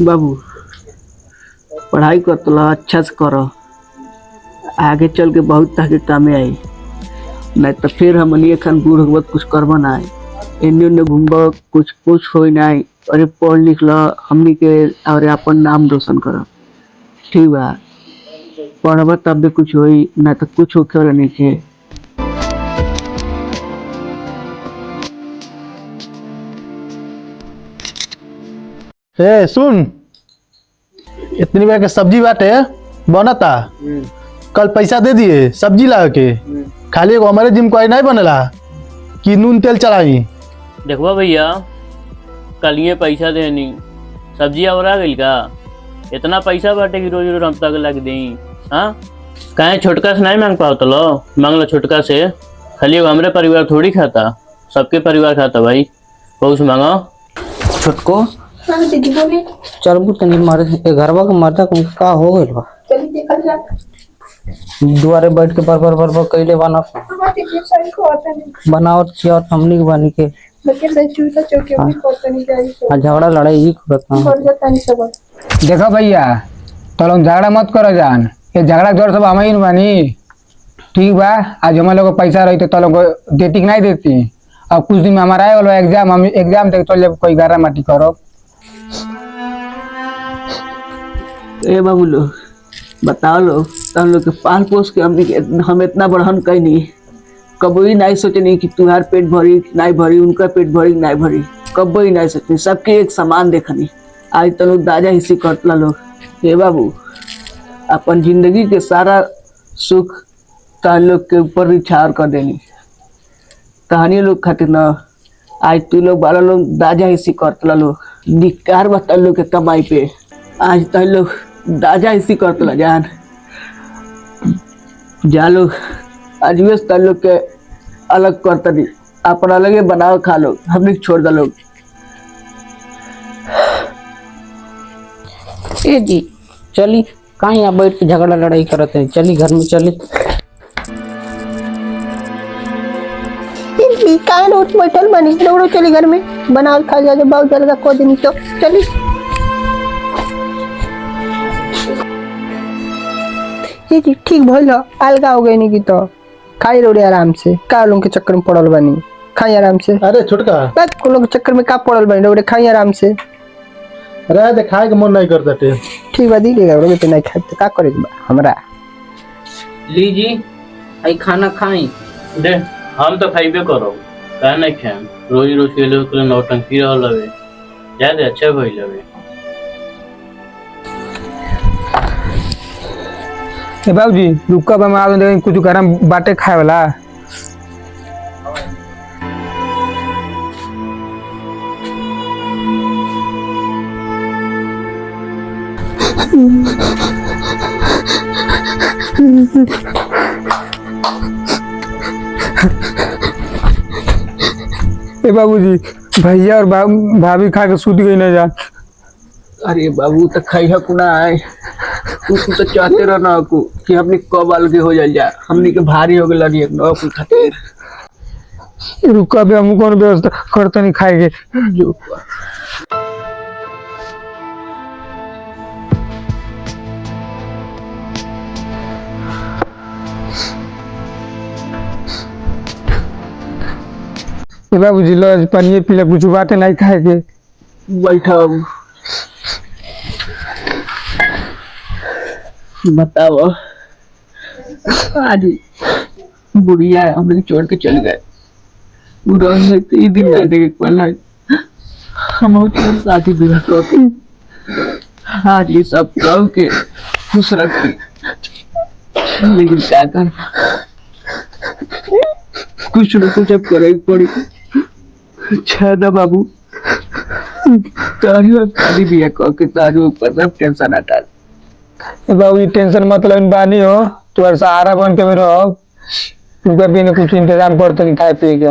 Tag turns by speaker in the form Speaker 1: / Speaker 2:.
Speaker 1: बाबू पढ़ाई कर तो अच्छा से करो। आगे चल के बहुत ताकि कामे आई। नहीं तो फिर हमनी एखन बूढ़ हो कुछ करब ना। एने ओने घूमब कुछ कुछ हो ना। अरे पढ़ लिख ल हमनी के और अपन नाम रोशन कर। ठीक बा। पढ़ब तब भी कुछ होई ना तो कुछ होखे वाला नहीं के।
Speaker 2: ए सुन, इतनी बार के सब्जी बाटे बनता। कल पैसा दे दिए सब्जी ला के। खाली एगो हमारे जिम कोई नहीं बनेला कि नून तेल चढ़ाई।
Speaker 3: देखो भैया, कल ये पैसा देनी सब्जी और आ गई का। इतना पैसा बाटे कि रोज रोज हम तक लग दी। हाँ, कहे छोटका से नहीं मांग पाओ तो लो मांग लो छोटका से। खाली हमारे परिवार थोड़ी खाता, सबके परिवार खाता भाई। बहुत मांगो
Speaker 4: छोटको। चल तनी मर घरवा के मरदा का हो गइल बा।
Speaker 5: चली देखल जा।
Speaker 4: दुआरे बैठ के बर कइले बना बनावट छिया हमनी के बनी के
Speaker 5: लेकिन से चूता चौके भी करते नहीं जाई।
Speaker 4: झगड़ा लड़ाई ही करत ना
Speaker 5: कर जाता नहीं सब।
Speaker 6: देखो भैया, तो लोग झगड़ा मत करो जान। ये झगड़ा जोर सब हम ही बानी। ठीक बा, आज हमारे लोग पैसा रही तो लोग देती कि नहीं देती। अब कुछ दिन में हमारा आए वाला एग्जाम, हम एग्जाम तक चल कोई गारा माटी करो।
Speaker 1: ए बाबू लोग बताओ लोग, तुम लोग के पाल पोस के हम इतना बढ़न कहीं नहीं। कभी नहीं सोचनी कि तुम्हार पेट भरी नहीं भरी, उनका पेट भरी नहीं भरी। कभी नहीं सोचनी, सबके एक समान देखनी। आज तो लोग दाजा हिस्सी करतला लोग। हे बाबू, अपन जिंदगी के सारा सुख तहन लोग के ऊपर निछावर कर देनी। कहानी लोग खातिर न आज तू लोग बारह लोग दाजा हिस्सी करतला लोग। धिक्कार बा तन लोग के कमाई पे। आज तन लोग दाजा हिस्सी करतला जान। जा लोग आज वे तन लोग के अलग करता दी। अपन अलगे बनाओ खा लो, हमने छोड़ दा लोग।
Speaker 4: ए जी चली कहाँ यहाँ बैठ के झगड़ा लड़ाई करत है। चली घर में चली।
Speaker 5: काहे रोज बैठल बनी लोड़ो। चली घर में बनाओ खा जा। बहुत ज्यादा को दिन तो चली। ये जी ठीक भइल अलगा हो गई नहीं की तो खाई रोड़े आराम से। का लोग के चक्कर में पड़ल बनी, खाई आराम से।
Speaker 2: अरे छोटका,
Speaker 5: को लोग के चक्कर में का पड़ल बनी रोड़े, खाई आराम से।
Speaker 2: अरे दे खाए के मन नहीं करता टे।
Speaker 5: ठीक बा दी लेगा रोड़े पे नहीं खाए तो का करे हमरा।
Speaker 4: लीजी आई खाना खाई
Speaker 3: दे। हम तो खाइबे करो, कहे नहीं खाए। रोज रोज के लोग नौटंकी रह लवे ज्यादा अच्छा भई लवे।
Speaker 6: ए बाबूजी रुका बा, मैं देखी कुछ गरम बाटे खाए वाला। ए बाबूजी, भैया और भाभी खा के सूत गई ना जा।
Speaker 1: अरे बाबू तो खाई कुना आए। तू तो चाहते रहना को कि हमने कब अलगे हो जा। हमने के भारी हो गया एक नौ कुल खातिर।
Speaker 6: रुका भी हम कौन व्यवस्था करते नहीं खाएंगे जो। बाबूजी लो पानी पीला, कुछ बातें नहीं खाएंगे।
Speaker 1: बैठा बताओ। आज बुढ़िया हमने छोड़ के चल गए। दिन नहीं देखे पड़ना। हम शादी विवाह करके आज ये सब कह के खुश रखी। लेकिन क्या कर, कुछ न कुछ अब करे पड़ी। अच्छा ना बाबू, तारी शादी विवाह करके तारी ऊपर सब टेंशन हटा।
Speaker 6: बाबू टेंशन मतलब बानी हो, तुम्हारे सहारा बन के में रहो। तुमका भी कुछ इंतजाम करते नहीं खाए पिए के।